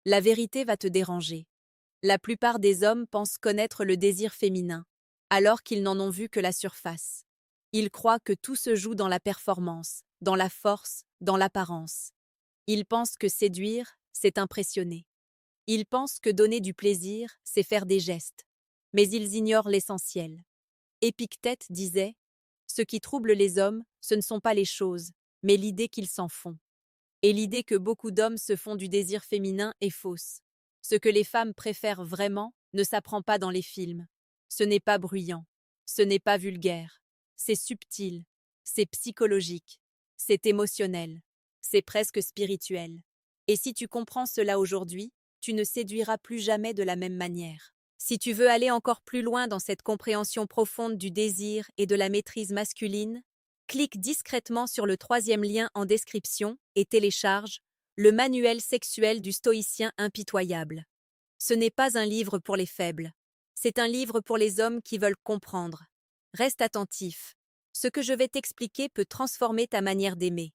La vérité va te déranger. La plupart des hommes pensent connaître le désir féminin, alors qu'ils n'en ont vu que la surface. Ils croient que tout se joue dans la performance, dans la force, dans l'apparence. Ils pensent que séduire, c'est impressionner. Ils pensent que donner du plaisir, c'est faire des gestes. Mais ils ignorent l'essentiel. Épictète disait: ce qui trouble les hommes, ce ne sont pas les choses, mais l'idée qu'ils s'en font. Et l'idée que beaucoup d'hommes se font du désir féminin est fausse. Ce que les femmes préfèrent vraiment ne s'apprend pas dans les films. Ce n'est pas bruyant, ce n'est pas vulgaire. C'est subtil, c'est psychologique, c'est émotionnel, c'est presque spirituel. Et si tu comprends cela aujourd'hui, tu ne séduiras plus jamais de la même manière. Si tu veux aller encore plus loin dans cette compréhension profonde du désir et de la maîtrise masculine, clique discrètement sur le troisième lien en description et télécharge le manuel sexuel du stoïcien impitoyable. Ce n'est pas un livre pour les faibles, c'est un livre pour les hommes qui veulent comprendre. Reste attentif. Ce que je vais t'expliquer peut transformer ta manière d'aimer.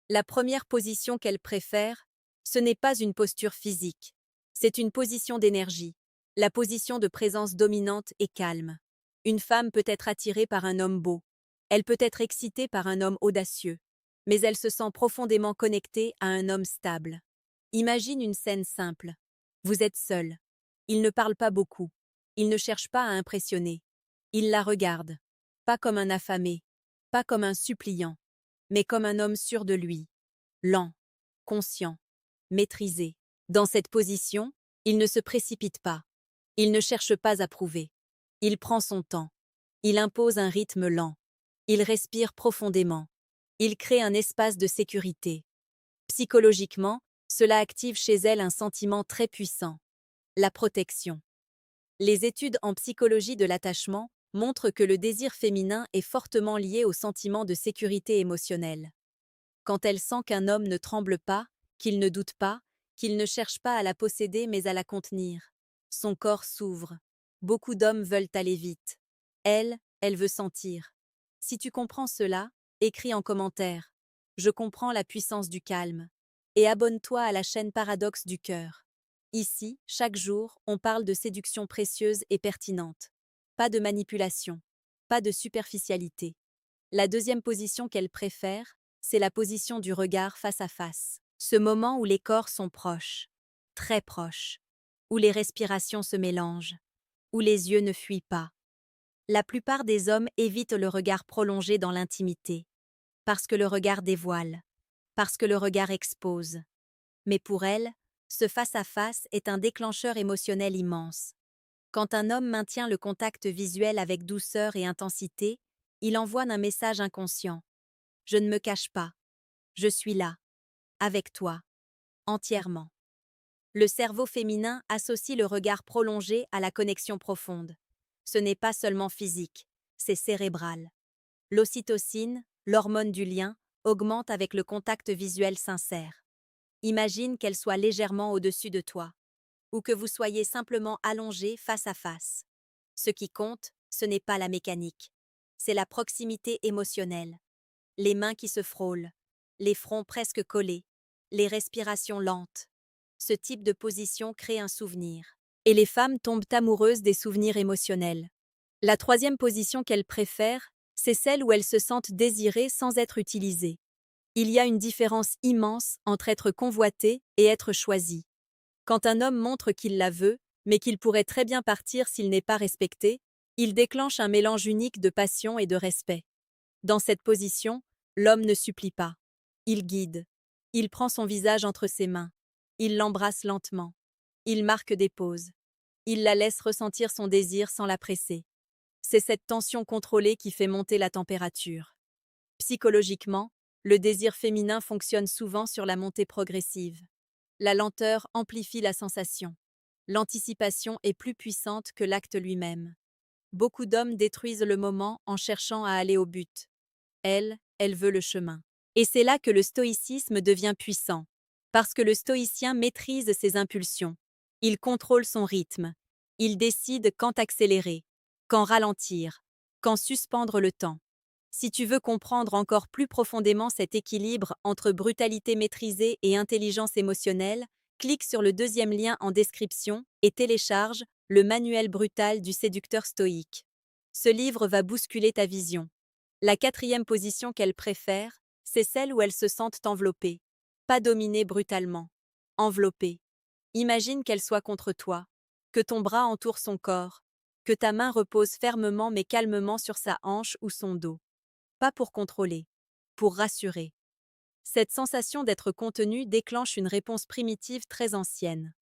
La première position qu'elle préfère, ce n'est pas une posture physique, c'est une position d'énergie, la position de présence dominante et calme. Une femme peut être attirée par un homme beau, elle peut être excitée par un homme audacieux, mais elle se sent profondément connectée à un homme stable. Imagine une scène simple. Vous êtes seul. Il ne parle pas beaucoup. Il ne cherche pas à impressionner. Il la regarde. Pas comme un affamé, pas comme un suppliant, mais comme un homme sûr de lui, lent, conscient, maîtrisé. Dans cette position, il ne se précipite pas. Il ne cherche pas à prouver. Il prend son temps. Il impose un rythme lent. Il respire profondément. Il crée un espace de sécurité. Psychologiquement, cela active chez elle un sentiment très puissant, la protection. Les études en psychologie de l'attachement montrent que le désir féminin est fortement lié au sentiment de sécurité émotionnelle. Quand elle sent qu'un homme ne tremble pas, qu'il ne doute pas, qu'il ne cherche pas à la posséder mais à la contenir, son corps s'ouvre. Beaucoup d'hommes veulent aller vite. Elle veut sentir. Si tu comprends cela, écris en commentaire. Je comprends la puissance du calme. Et abonne-toi à la chaîne Paradoxe du cœur. Ici, chaque jour, on parle de séduction précieuse et pertinente. Pas de manipulation, pas de superficialité. La deuxième position qu'elle préfère, c'est la position du regard face à face. Ce moment où les corps sont proches, très proches, où les respirations se mélangent, où les yeux ne fuient pas. La plupart des hommes évitent le regard prolongé dans l'intimité, parce que le regard dévoile, parce que le regard expose. Mais pour elle, ce face-à-face est un déclencheur émotionnel immense. Quand un homme maintient le contact visuel avec douceur et intensité, il envoie un message inconscient. Je ne me cache pas. Je suis là, avec toi, entièrement. Le cerveau féminin associe le regard prolongé à la connexion profonde. Ce n'est pas seulement physique, c'est cérébral. L'ocytocine, l'hormone du lien, augmente avec le contact visuel sincère. Imagine qu'elle soit légèrement au-dessus de toi, ou que vous soyez simplement allongés face à face. Ce qui compte, ce n'est pas la mécanique, c'est la proximité émotionnelle. Les mains qui se frôlent, les fronts presque collés, les respirations lentes. Ce type de position crée un souvenir. Et les femmes tombent amoureuses des souvenirs émotionnels. La troisième position qu'elles préfèrent, c'est celle où elles se sentent désirées sans être utilisées. Il y a une différence immense entre être convoitée et être choisie. Quand un homme montre qu'il la veut, mais qu'il pourrait très bien partir s'il n'est pas respecté, il déclenche un mélange unique de passion et de respect. Dans cette position, l'homme ne supplie pas. Il guide. Il prend son visage entre ses mains. Il l'embrasse lentement. Il marque des pauses. Il la laisse ressentir son désir sans la presser. C'est cette tension contrôlée qui fait monter la température. Psychologiquement, le désir féminin fonctionne souvent sur la montée progressive. La lenteur amplifie la sensation. L'anticipation est plus puissante que l'acte lui-même. Beaucoup d'hommes détruisent le moment en cherchant à aller au but. Elle veut le chemin. Et c'est là que le stoïcisme devient puissant, parce que le stoïcien maîtrise ses impulsions. Il contrôle son rythme. Il décide quand accélérer, quand ralentir, quand suspendre le temps. Si tu veux comprendre encore plus profondément cet équilibre entre brutalité maîtrisée et intelligence émotionnelle, Clique sur le deuxième lien en description et télécharge Le manuel brutal du séducteur stoïque. Ce livre va bousculer ta vision. La quatrième position qu'elle préfère, c'est celle où elles se sentent enveloppées. Pas dominées brutalement. Enveloppées. Imagine qu'elle soit contre toi, que ton bras entoure son corps, que ta main repose fermement mais calmement sur sa hanche ou son dos. Pas pour contrôler, pour rassurer. Cette sensation d'être contenu déclenche une réponse primitive très ancienne.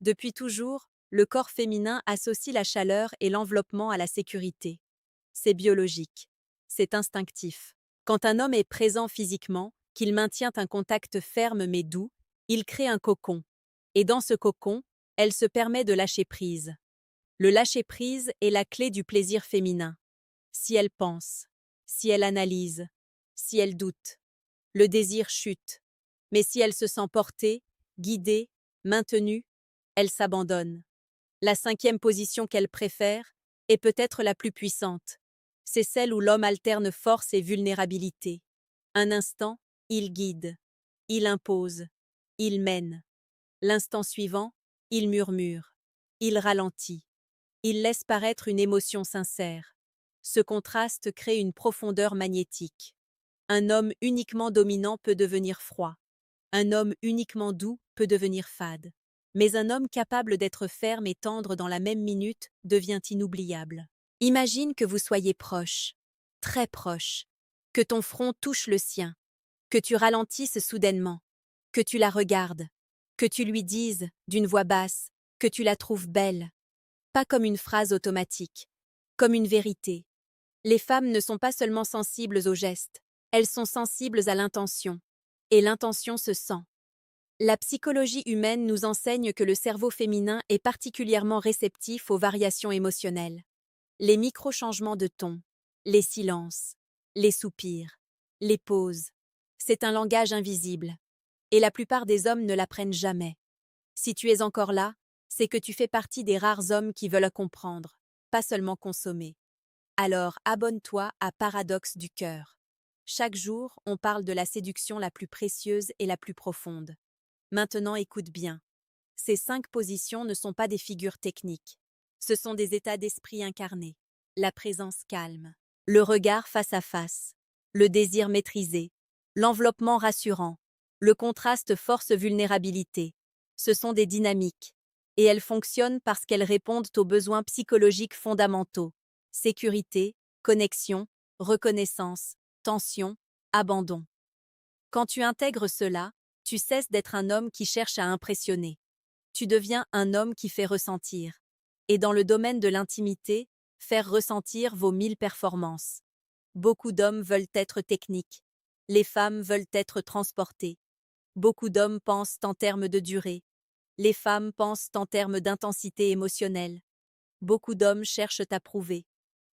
Depuis toujours, le corps féminin associe la chaleur et l'enveloppement à la sécurité. C'est biologique. C'est instinctif. Quand un homme est présent physiquement, qu'il maintient un contact ferme mais doux, il crée un cocon. Et dans ce cocon, elle se permet de lâcher prise. Le lâcher-prise est la clé du plaisir féminin. Si elle pense, si elle analyse, si elle doute, le désir chute. Mais si elle se sent portée, guidée, maintenue, elle s'abandonne. La cinquième position qu'elle préfère est peut-être la plus puissante. C'est celle où l'homme alterne force et vulnérabilité. Un instant, il guide, il impose, il mène. L'instant suivant, il murmure, il ralentit, il laisse paraître une émotion sincère. Ce contraste crée une profondeur magnétique. Un homme uniquement dominant peut devenir froid. Un homme uniquement doux peut devenir fade. Mais un homme capable d'être ferme et tendre dans la même minute devient inoubliable. Imagine que vous soyez proche, très proche, que ton front touche le sien, que tu ralentisses soudainement, que tu la regardes, que tu lui dises, d'une voix basse, que tu la trouves belle. Pas comme une phrase automatique, comme une vérité. Les femmes ne sont pas seulement sensibles aux gestes, elles sont sensibles à l'intention. Et l'intention se sent. La psychologie humaine nous enseigne que le cerveau féminin est particulièrement réceptif aux variations émotionnelles. Les micro-changements de ton, les silences, les soupirs, les pauses. C'est un langage invisible. Et la plupart des hommes ne l'apprennent jamais. Si tu es encore là, c'est que tu fais partie des rares hommes qui veulent comprendre, pas seulement consommer. Alors abonne-toi à Paradoxe du cœur. Chaque jour, on parle de la séduction la plus précieuse et la plus profonde. Maintenant, écoute bien. Ces 5 positions ne sont pas des figures techniques. Ce sont des états d'esprit incarnés. La présence calme, le regard face à face, le désir maîtrisé, l'enveloppement rassurant, le contraste force-vulnérabilité. Ce sont des dynamiques. Et elles fonctionnent parce qu'elles répondent aux besoins psychologiques fondamentaux. Sécurité, connexion, reconnaissance, tension, abandon. Quand tu intègres cela, tu cesses d'être un homme qui cherche à impressionner. Tu deviens un homme qui fait ressentir. Et dans le domaine de l'intimité, faire ressentir vaut 1000 performances. Beaucoup d'hommes veulent être techniques. Les femmes veulent être transportées. Beaucoup d'hommes pensent en termes de durée. Les femmes pensent en termes d'intensité émotionnelle. Beaucoup d'hommes cherchent à prouver.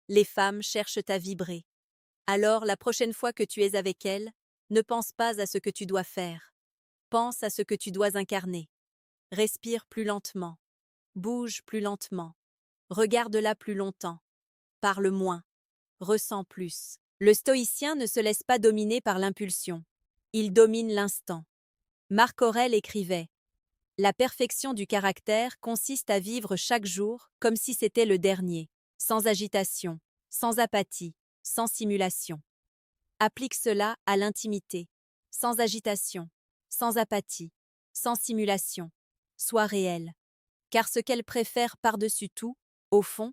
Les femmes cherchent à vibrer. Alors, la prochaine fois que tu es avec elles, ne pense pas à ce que tu dois faire. Pense à ce que tu dois incarner. Respire plus lentement. Bouge plus lentement. Regarde-la plus longtemps. Parle moins. Ressens plus. Le stoïcien ne se laisse pas dominer par l'impulsion. Il domine l'instant. Marc Aurèle écrivait « La perfection du caractère consiste à vivre chaque jour comme si c'était le dernier, sans agitation, sans apathie, sans simulation. » Applique cela à l'intimité, sans agitation, sans apathie, sans simulation. Sois réel. Car ce qu'elle préfère par-dessus tout, au fond,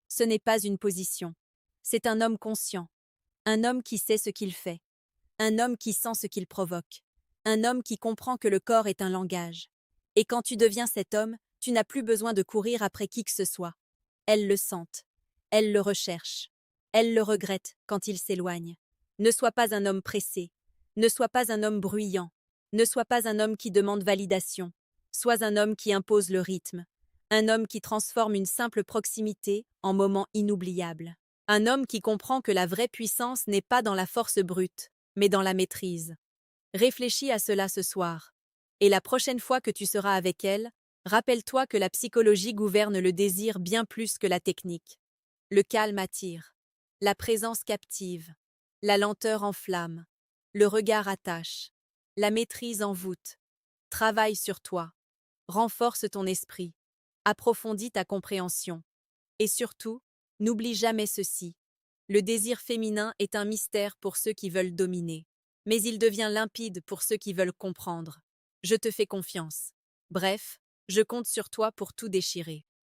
ce n'est pas une position. C'est un homme conscient, un homme qui sait ce qu'il fait, un homme qui sent ce qu'il provoque, un homme qui comprend que le corps est un langage. Et quand tu deviens cet homme, tu n'as plus besoin de courir après qui que ce soit. Elles le sentent, elles le recherchent, elles le regrettent quand il s'éloigne. Ne sois pas un homme pressé, ne sois pas un homme bruyant, ne sois pas un homme qui demande validation, sois un homme qui impose le rythme, un homme qui transforme une simple proximité en moment inoubliable, un homme qui comprend que la vraie puissance n'est pas dans la force brute, mais dans la maîtrise. Réfléchis à cela ce soir, et la prochaine fois que tu seras avec elle, rappelle-toi que la psychologie gouverne le désir bien plus que la technique. Le calme attire, la présence captive, la lenteur enflamme, le regard attache, la maîtrise envoûte. Travaille sur toi. Renforce ton esprit. Approfondis ta compréhension. Et surtout, n'oublie jamais ceci. Le désir féminin est un mystère pour ceux qui veulent dominer. Mais il devient limpide pour ceux qui veulent comprendre. Je te fais confiance. Bref, je compte sur toi pour tout déchirer.